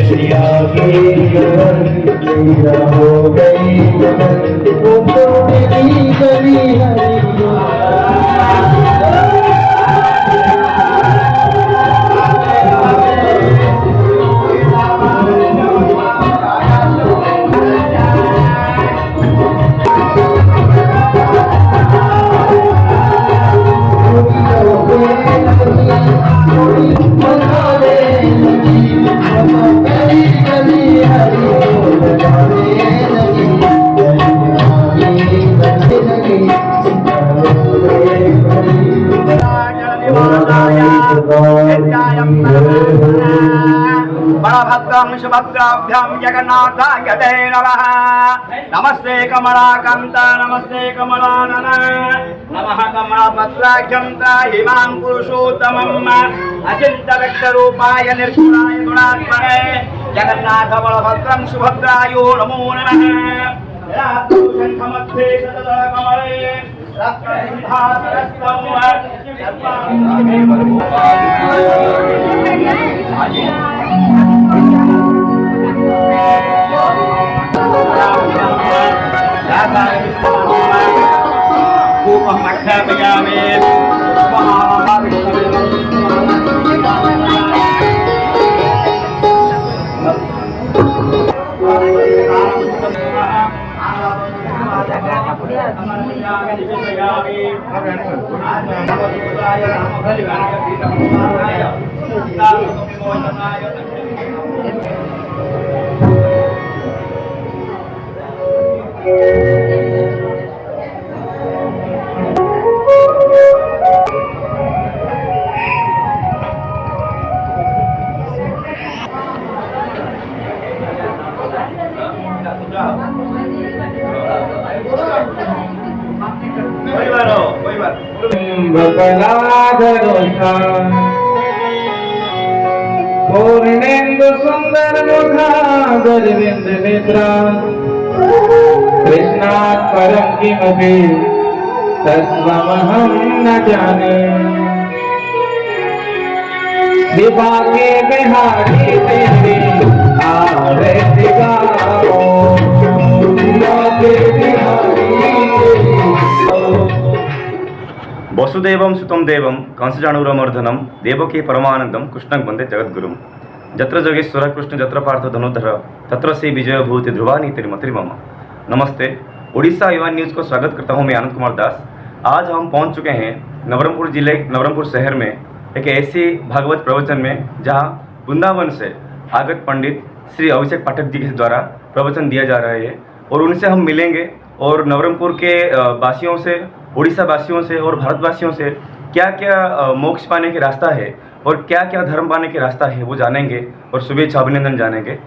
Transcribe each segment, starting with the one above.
सिया की गैया हो गई वो तो मेरी गली बलभद्रं सुभद्राभ्यां जगन्नाथाय ते नमः। नमस्ते कमलाकान्त नमस्ते कमलानन नमः कमलपत्राख्यं त्राहिमां पुरुषोत्तमम् अचिन्त्यव्यक्तरूपाय निर्गुणाय गुणात्मने जगन्नाथ बलभद्रं सुभद्रायो नमो नमः। शङ्खमध्ये शतदलकमले पूर्णेन्दु सुंदर मुखारविंद नेत्रा कृष्णात् परं किमपि तत्त्वमहं न जाने। शिवा के बिहारी तेरे आरती गाओ शिवा के बिहारी वसुदेवं सुतं देवं कंसचाणूरमर्दनं देवकी परमानंदं कृष्णं वंदे जगद्गुरुं। जत्र जोगेश्वर कृष्ण जत्र पार्थ धनुधर तत्र से विजय भूति ध्रुवा नीतिर्मति मम। नमस्ते, उड़ीसा युवा न्यूज़ को स्वागत करता हूं मैं आनंद कुमार दास। आज हम पहुंच चुके हैं नवरंगपुर जिले नवरंगपुर शहर में एक ऐसी भागवत प्रवचन में जहां वृंदावन से आगत पंडित श्री अभिषेक पाठक जी के द्वारा प्रवचन दिया जा रहा है और उनसे हम मिलेंगे और नवरंगपुर के वासियों से, उड़ीसा वासियों से और भारतवासियों से क्या क्या मोक्ष पाने के रास्ता है और क्या क्या धर्म पाने के रास्ता है वो जानेंगे और शुभेच्छा अभिनंदन जानेंगे।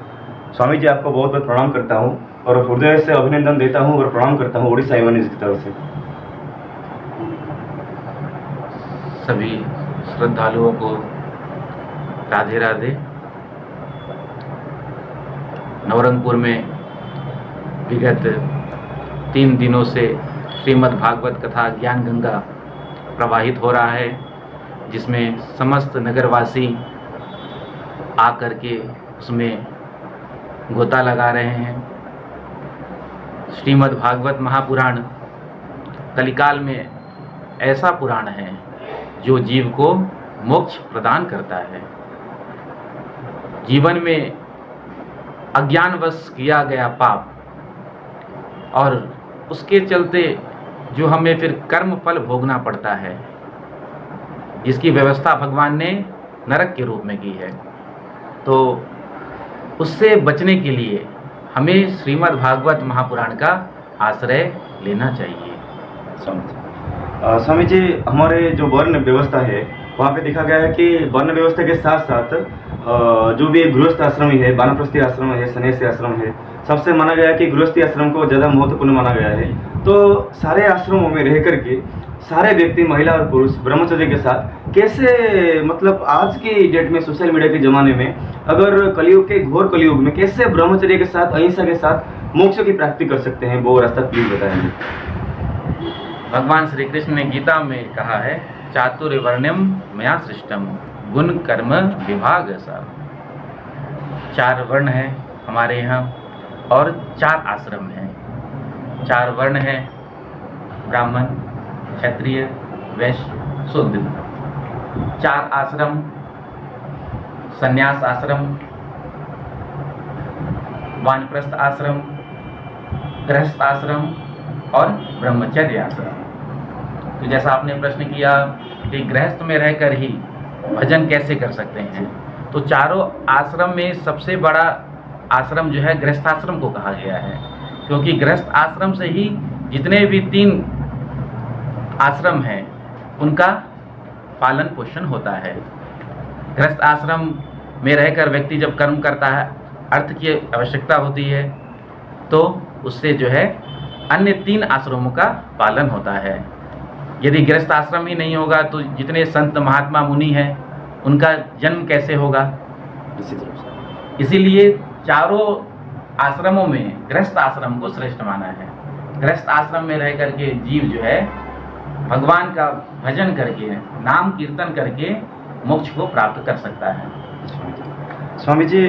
स्वामी जी, आपको बहुत बहुत प्रणाम करता हूँ और हृदय से अभिनंदन देता हूँ और प्रणाम करता हूँ उड़ीसा युवा न्यूज़ की तरफ से। सभी श्रद्धालुओं को राधे राधे। नवरंगपुर में विगत 3 दिनों से श्रीमद् भागवत कथा ज्ञान गंगा प्रवाहित हो रहा है, जिसमें समस्त नगरवासी आकर के उसमें गोता लगा रहे हैं। श्रीमद् भागवत महापुराण कलिकाल में ऐसा पुराण है जो जीव को मोक्ष प्रदान करता है। जीवन में अज्ञानवश किया गया पाप और उसके चलते जो हमें फिर कर्म फल भोगना पड़ता है, जिसकी व्यवस्था भगवान ने नरक के रूप में की है, तो उससे बचने के लिए हमें श्रीमद् भागवत महापुराण का आश्रय लेना चाहिए। स्वामी जी, हमारे जो वर्ण व्यवस्था है वहाँ पे देखा गया है कि वर्ण व्यवस्था के साथ साथ जो भी गृहस्थ आश्रम है, वानप्रस्थी आश्रम है, सन्यासी आश्रम है, सबसे माना गया है कि गृहस्थी आश्रम को ज़्यादा महत्वपूर्ण माना गया है। तो सारे आश्रमों में रह करके सारे व्यक्ति, महिला और पुरुष ब्रह्मचर्य के साथ कैसे, मतलब आज की डेट में सोशल मीडिया के ज़माने में अगर कलयुग के घोर कलयुग में कैसे ब्रह्मचर्य के साथ, अहिंसा के साथ मोक्ष की प्राप्ति कर सकते हैं, वो रास्ता प्लीज बताएंगे। भगवान श्री कृष्ण ने गीता में कहा है, चातुर्वर्ण्यम मया सृष्टम गुण कर्म विभाग ऐसा। 4 वर्ण हैं हमारे यहाँ और 4 आश्रम हैं। 4 वर्ण हैं, ब्राह्मण, क्षत्रिय, वैश्य, शूद्र। 4 आश्रम, संन्यास आश्रम, वानप्रस्थ आश्रम, गृहस्थ आश्रम और ब्रह्मचर्य आश्रम। तो जैसा आपने प्रश्न किया कि गृहस्थ में रहकर ही भजन कैसे कर सकते हैं, तो चारों आश्रम में सबसे बड़ा आश्रम जो है गृहस्थाश्रम को कहा गया है, क्योंकि गृहस्थ आश्रम से ही जितने भी 3 आश्रम हैं उनका पालन पोषण होता है। गृहस्थ आश्रम में रहकर व्यक्ति जब कर्म करता है, अर्थ की आवश्यकता होती है, तो उससे जो है अन्य 3 आश्रमों का पालन होता है। यदि गृहस्थ आश्रम ही नहीं होगा तो जितने संत महात्मा मुनि हैं उनका जन्म कैसे होगा। इसीलिए चारों आश्रमों में गृहस्थ आश्रम को श्रेष्ठ माना है। गृहस्थ आश्रम में रह करके जीव जो है भगवान का भजन करके, नाम कीर्तन करके मोक्ष को प्राप्त कर सकता है। स्वामी जी,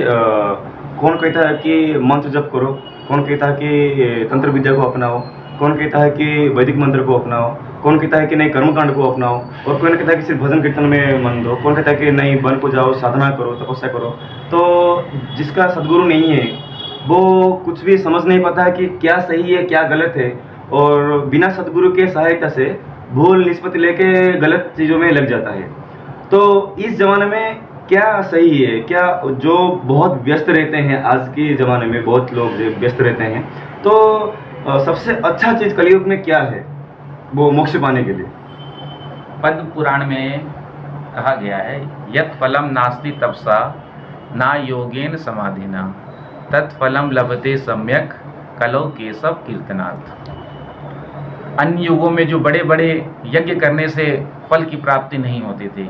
कौन कहता है कि मंत्र जप करो, कौन कहता है कि तंत्र विद्या को अपनाओ, कौन कहता है कि वैदिक मंत्र को अपनाओ, कौन कहता है कि नहीं कर्मकांड को अपनाओ, और कौन कहता है कि सिर्फ भजन कीर्तन में मन दो, कौन कहता है कि नहीं वन को जाओ, साधना करो, तपस्या करो। तो जिसका सद्गुरु नहीं है वो कुछ भी समझ नहीं पाता है कि क्या सही है क्या गलत है, और बिना सद्गुरु के सहायता से भूल निष्पत्ति लेके गलत चीज़ों में लग जाता है। तो इस ज़माने में क्या सही है, क्या जो बहुत व्यस्त रहते हैं, आज के ज़माने में बहुत लोग व्यस्त रहते हैं, तो सबसे अच्छा चीज़ कलयुग में क्या है वो मोक्ष पाने के लिए? पद्म पुराण में कहा गया है, यत् फलम नास्ति तपसा ना योगेन समाधिना तत्फलम लभते सम्यक कलौ केशव कीर्तनात्। अन्य युगों में जो बड़े बड़े यज्ञ करने से फल की प्राप्ति नहीं होती थी,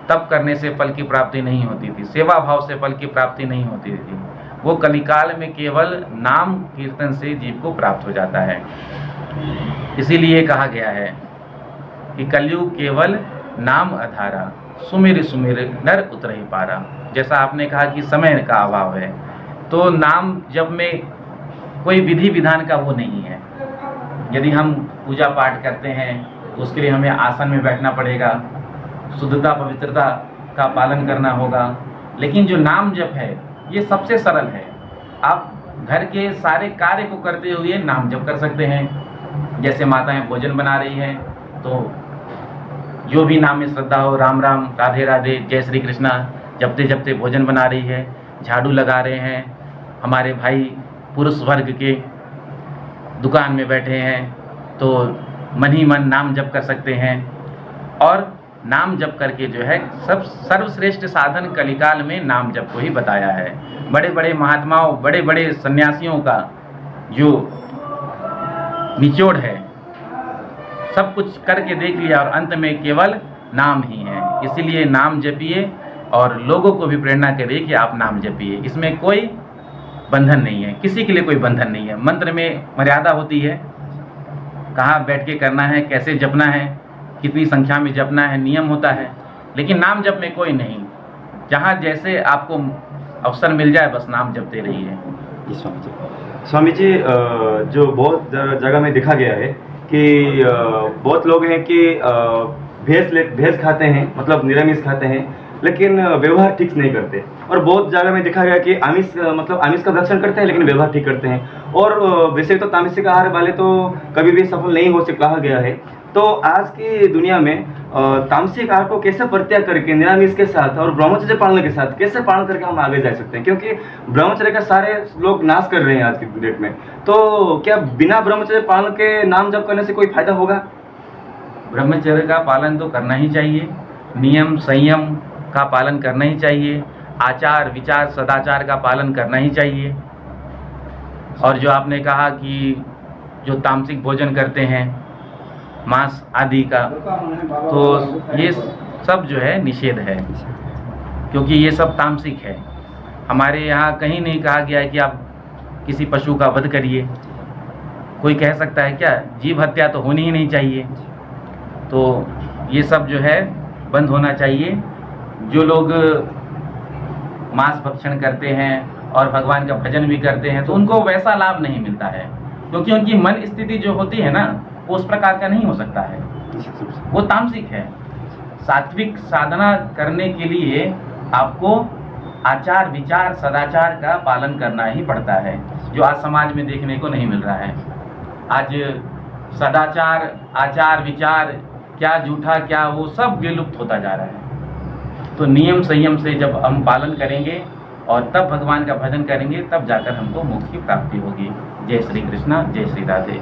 तप करने से फल की प्राप्ति नहीं होती थी, सेवा भाव से फल की प्राप्ति नहीं होती थी, वो कलिकाल में केवल नाम कीर्तन से जीव को प्राप्त हो जाता है। इसीलिए कहा गया है कि कलयुग केवल नाम आधारा, सुमिर सुमिर नर उतरहि पारा। जैसा आपने कहा कि समय का अभाव है, तो नाम जप में कोई विधि विधान का वो नहीं है। यदि हम पूजा पाठ करते हैं तो उसके लिए हमें आसन में बैठना पड़ेगा, शुद्धता पवित्रता का पालन करना होगा। लेकिन जो नाम जप है ये सबसे सरल है। आप घर के सारे कार्य को करते हुए नाम जप कर सकते हैं। जैसे माताएं भोजन बना रही हैं तो जो भी नाम में श्रद्धा हो, राम राम, राधे राधे, जय श्री कृष्णा जपते जपते भोजन बना रही है। झाड़ू लगा रहे हैं, हमारे भाई पुरुष वर्ग के दुकान में बैठे हैं तो मन ही मन नाम जप कर सकते हैं। और नाम जप करके जो है सब सर्वश्रेष्ठ साधन कलिकाल में नाम जप को ही बताया है। बड़े बड़े महात्माओं, बड़े बड़े सन्यासियों का जो निचोड़ है, सब कुछ करके देख लिया और अंत में केवल नाम ही है। इसीलिए नाम जपिए और लोगों को भी प्रेरणा करिए कि आप नाम जपिए। इसमें कोई बंधन नहीं है, किसी के लिए कोई बंधन नहीं है। मंत्र में मर्यादा होती है, कहाँ बैठ के करना है, कैसे जपना है, कितनी संख्या में जपना है, नियम होता है। लेकिन नाम जप में कोई नहीं, जहाँ जैसे आपको अवसर मिल जाए बस नाम जपते रहिए। स्वामी जी, जो बहुत जगह में देखा गया है कि बहुत लोग हैं कि भैंस खाते हैं, मतलब निरामिष खाते हैं, लेकिन व्यवहार ठीक नहीं करते। और बहुत जगह में देखा गया कि आमिष का भक्षण करते हैं लेकिन व्यवहार ठीक करते हैं। और वैसे तो तामसिक आहार वाले तो कभी भी सफल नहीं हो सकता, कहा गया है। तो आज की दुनिया में तामसिक आहार को कैसे परित्याग करके निरामिष के साथ और ब्रह्मचर्य पालने के साथ कैसे पालन करके हम आगे जा सकते हैं, क्योंकि ब्रह्मचर्य का सारे लोग नाश कर रहे हैं आज की डेट में। तो क्या बिना ब्रह्मचर्य पालन के नाम जप करने से कोई फायदा होगा? ब्रह्मचर्य का पालन तो करना ही चाहिए, नियम संयम का पालन करना ही चाहिए, आचार विचार सदाचार का पालन करना ही चाहिए। और जो आपने कहा कि जो तामसिक भोजन करते हैं, मांस आदि का, तो ये सब जो है निषेध है, क्योंकि ये सब तामसिक है। हमारे यहाँ कहीं नहीं कहा गया है कि आप किसी पशु का वध करिए। कोई कह सकता है क्या? जीव हत्या तो होनी ही नहीं चाहिए। तो ये सब जो है बंद होना चाहिए। जो लोग मांस भक्षण करते हैं और भगवान का भजन भी करते हैं, तो उनको वैसा लाभ नहीं मिलता है, क्योंकि उनकी मन स्थिति जो होती है ना, वो उस प्रकार का नहीं हो सकता है, वो तामसिक है। सात्विक साधना करने के लिए आपको आचार विचार सदाचार का पालन करना ही पड़ता है, जो आज समाज में देखने को नहीं मिल रहा है। आज सदाचार आचार विचार क्या झूठा क्या वो सब विलुप्त होता जा रहा है। तो नियम संयम से जब हम पालन करेंगे और तब भगवान का भजन करेंगे, तब जाकर हमको मोक्ष की प्राप्ति होगी। जय श्री कृष्ण, जय श्री राधे।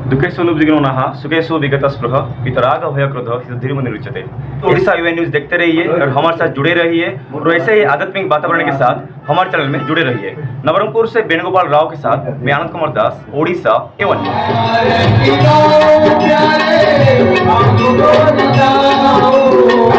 दुखेषु अनुद्विग्नः सुखेषु विगतस्पृहः वितराग भय क्रोध सिद्धिर्मुनिरुच्यते। तो उड़ीसा यूएन न्यूज़ देखते रहिए और हमारे साथ जुड़े रहिए, और ऐसे ही आध्यात्मिक वातावरण के साथ हमारे चैनल में जुड़े रहिए। नवरंगपुर से वेणुगोपाल राव के साथ मैं आनंद कुमार दास, ओडिशा यूएन न्यूज़।